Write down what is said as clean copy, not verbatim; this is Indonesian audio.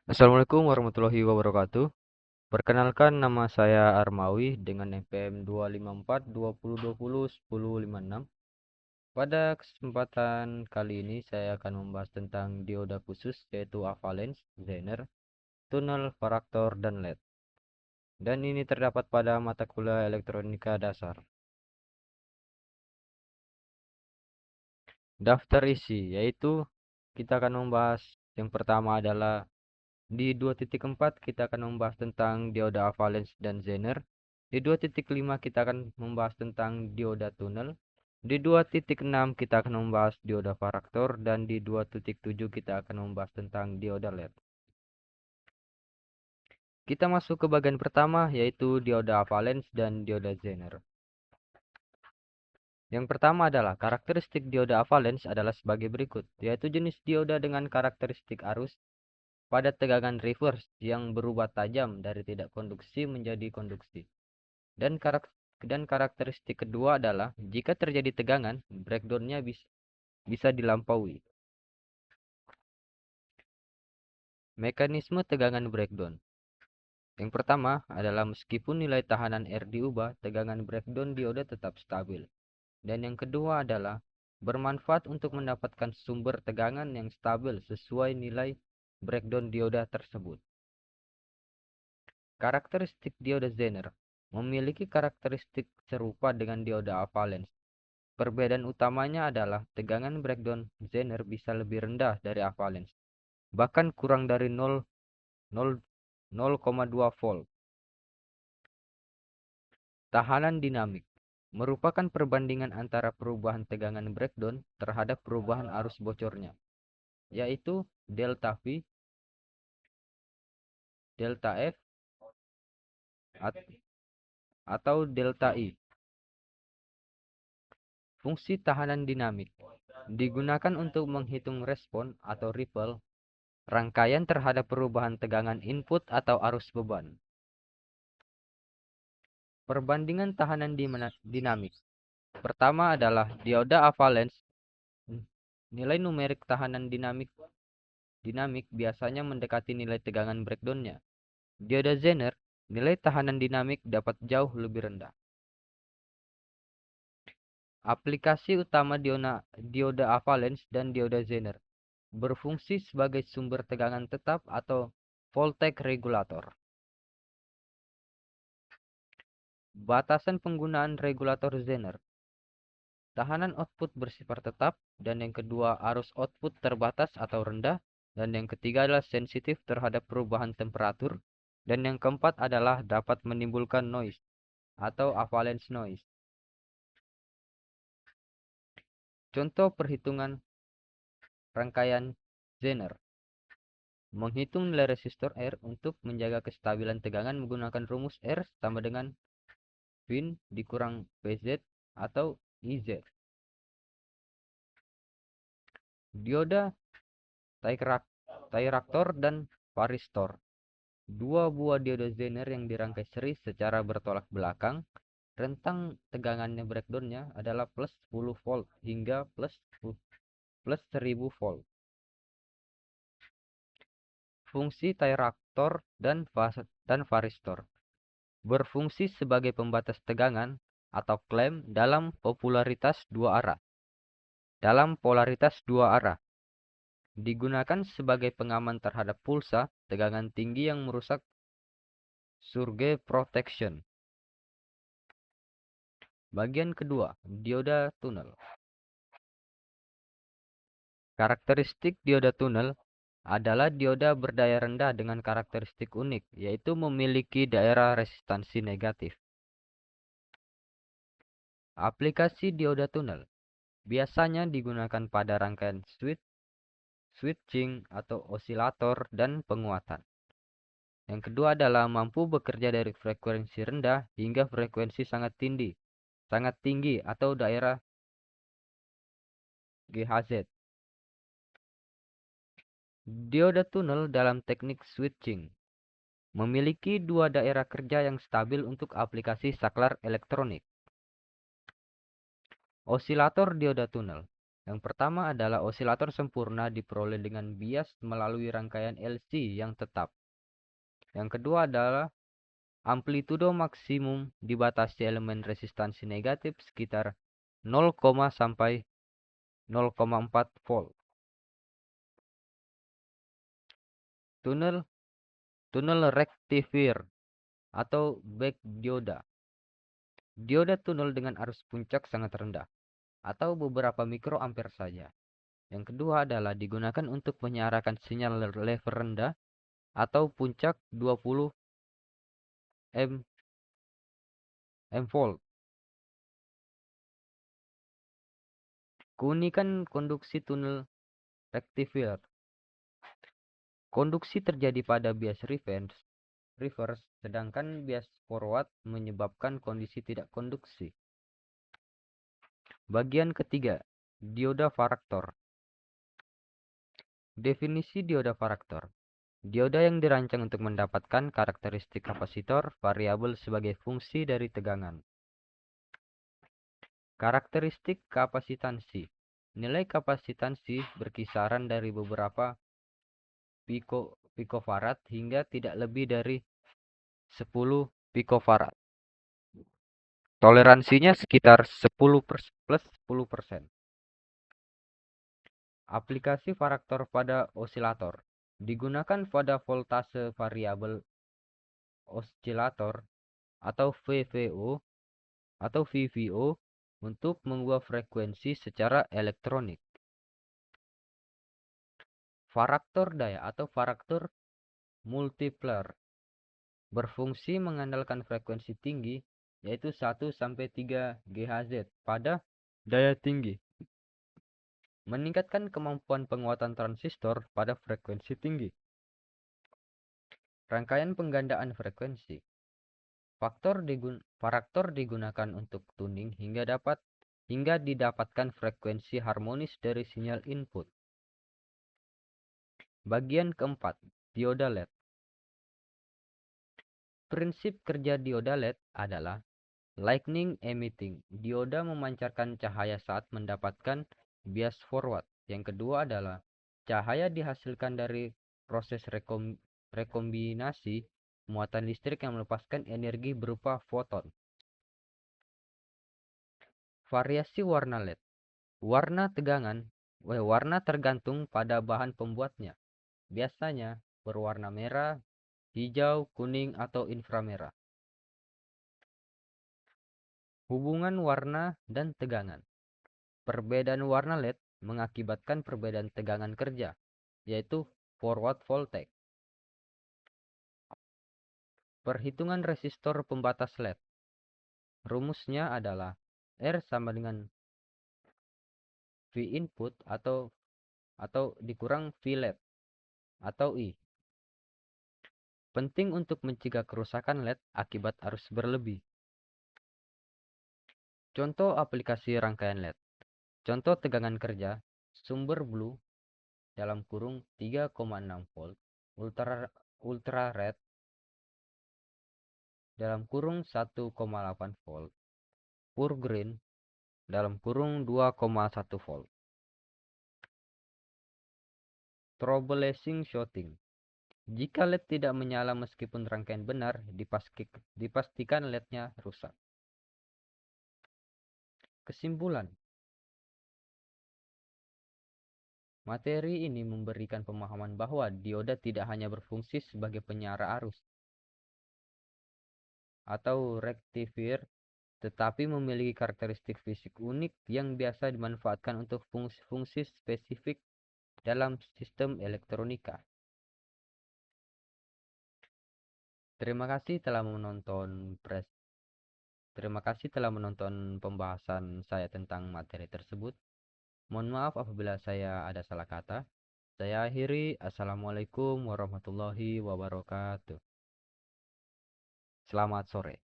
Assalamualaikum warahmatullahi wabarakatuh. Perkenalkan, nama saya Armawi dengan NPM 25420201056. Pada kesempatan kali ini saya akan membahas tentang dioda khusus, yaitu avalens, zener, tunnel, varaktor, dan LED. Dan ini terdapat pada mata kuliah elektronika dasar. Daftar isi, yaitu kita akan membahas yang pertama adalah di 2.4 kita akan membahas tentang dioda avalens dan zener. Di 2.5 kita akan membahas tentang dioda tunnel. Di 2.6 kita akan membahas dioda varaktor, dan di 2.7 kita akan membahas tentang dioda LED. Kita masuk ke bagian pertama, yaitu dioda avalens dan dioda zener. Yang pertama adalah karakteristik dioda avalens adalah sebagai berikut, yaitu jenis dioda dengan karakteristik arus pada tegangan reverse yang berubah tajam dari tidak konduksi menjadi konduksi. Dan karakteristik kedua adalah jika terjadi tegangan, breakdown-nya bisa dilampaui. Mekanisme tegangan breakdown. Yang pertama adalah meskipun nilai tahanan R diubah, tegangan breakdown dioda tetap stabil. Dan yang kedua adalah bermanfaat untuk mendapatkan sumber tegangan yang stabil sesuai nilai breakdown dioda tersebut. Karakteristik dioda zener memiliki karakteristik serupa dengan dioda avalens. Perbedaan utamanya adalah tegangan breakdown zener bisa lebih rendah dari avalens, bahkan kurang dari 0,2 volt. Tahanan dinamik merupakan perbandingan antara perubahan tegangan breakdown terhadap perubahan arus bocornya, yaitu delta V, delta F, atau delta I. Fungsi tahanan dinamik digunakan untuk menghitung respon atau ripple rangkaian terhadap perubahan tegangan input atau arus beban. Perbandingan tahanan dinamik. Pertama adalah dioda avalens. Nilai numerik tahanan dinamik biasanya mendekati nilai tegangan breakdown-nya. Dioda zener, nilai tahanan dinamik dapat jauh lebih rendah. Aplikasi utama dioda avalens dan dioda zener berfungsi sebagai sumber tegangan tetap atau voltage regulator. Batasan penggunaan regulator zener. Tahanan output bersifat tetap, dan yang kedua arus output terbatas atau rendah, dan yang ketiga adalah sensitif terhadap perubahan temperatur, dan yang keempat adalah dapat menimbulkan noise atau avalanche noise. Contoh perhitungan rangkaian zener. Menghitung nilai resistor R untuk menjaga kestabilan tegangan menggunakan rumus R sama dengan Vin dikurang PZ atau IZ. Dioda thyraktor dan varistor. Dua buah dioda zener yang dirangkai seri secara bertolak belakang. Rentang tegangannya breakdown-nya adalah plus 10 volt hingga plus 1000 volt. Fungsi thyraktor dan varistor berfungsi sebagai pembatas tegangan atau klem dalam polaritas dua arah. Digunakan sebagai pengaman terhadap pulsa tegangan tinggi yang merusak surge protection. Bagian kedua, dioda tunnel. Karakteristik dioda tunnel adalah dioda berdaya rendah dengan karakteristik unik, yaitu memiliki daerah resistansi negatif. Aplikasi dioda tunnel biasanya digunakan pada rangkaian switching atau osilator dan penguatan. Yang kedua adalah mampu bekerja dari frekuensi rendah hingga frekuensi sangat tinggi atau daerah GHz. Dioda tunnel dalam teknik switching memiliki dua daerah kerja yang stabil untuk aplikasi saklar elektronik. Osilator dioda tunnel Yang pertama adalah osilator sempurna diperoleh dengan bias melalui rangkaian LC yang tetap. Yang kedua adalah amplitudo maksimum dibatasi elemen resistansi negatif sekitar 0, sampai 0,4 volt. Tunnel rectifier atau back dioda. Dioda tunnel dengan arus puncak sangat rendah atau beberapa mikroampere saja. Yang kedua adalah digunakan untuk menyiarkan sinyal level rendah atau puncak 20 m volt. Keunikan konduksi tunnel rectifier. Konduksi terjadi pada bias reverse, sedangkan bias forward menyebabkan kondisi tidak konduksi. Bagian ketiga, dioda varaktor. Definisi dioda varaktor. Dioda yang dirancang untuk mendapatkan karakteristik kapasitor variabel sebagai fungsi dari tegangan. Karakteristik kapasitansi. Nilai kapasitansi berkisaran dari beberapa picofarad hingga tidak lebih dari 10 picofarad. Toleransinya sekitar 10 plus 10%. Aplikasi varaktor pada osilator. Digunakan pada voltase variabel osilator atau VVO untuk mengubah frekuensi secara elektronik. Varaktor daya atau varaktor multiplier berfungsi mengandalkan frekuensi tinggi yaitu 1 sampai 3 GHz pada daya tinggi. Meningkatkan kemampuan penguatan transistor pada frekuensi tinggi. Rangkaian penggandaan frekuensi. Varaktor digunakan untuk tuning hingga didapatkan frekuensi harmonis dari sinyal input. Bagian keempat, dioda LED. Prinsip kerja dioda LED adalah lightning emitting. Dioda memancarkan cahaya saat mendapatkan bias forward. Yang kedua adalah cahaya dihasilkan dari proses rekombinasi muatan listrik yang melepaskan energi berupa foton. Variasi warna LED. Warna tergantung pada bahan pembuatnya. Biasanya berwarna merah, hijau, kuning, atau inframerah. Hubungan warna dan tegangan. Perbedaan warna LED mengakibatkan perbedaan tegangan kerja, yaitu forward voltage. Perhitungan resistor pembatas LED. Rumusnya adalah R sama dengan V input atau dikurang V LED atau I. Penting untuk mencegah kerusakan LED akibat arus berlebih. Contoh aplikasi rangkaian LED. Contoh tegangan kerja, sumber blue dalam kurung 3,6 volt, ultra red dalam kurung 1,8 volt, pure green dalam kurung 2,1 volt. Troubleshooting shooting. Jika LED tidak menyala meskipun rangkaian benar, dipastikan LED-nya rusak. Kesimpulan. Materi ini memberikan pemahaman bahwa dioda tidak hanya berfungsi sebagai penyara arus atau rektifier, tetapi memiliki karakteristik fisik unik yang biasa dimanfaatkan untuk fungsi-fungsi spesifik dalam sistem elektronika. Terima kasih telah menonton pembahasan saya tentang materi tersebut. Mohon maaf apabila saya ada salah kata. Saya akhiri. Assalamualaikum warahmatullahi wabarakatuh. Selamat sore.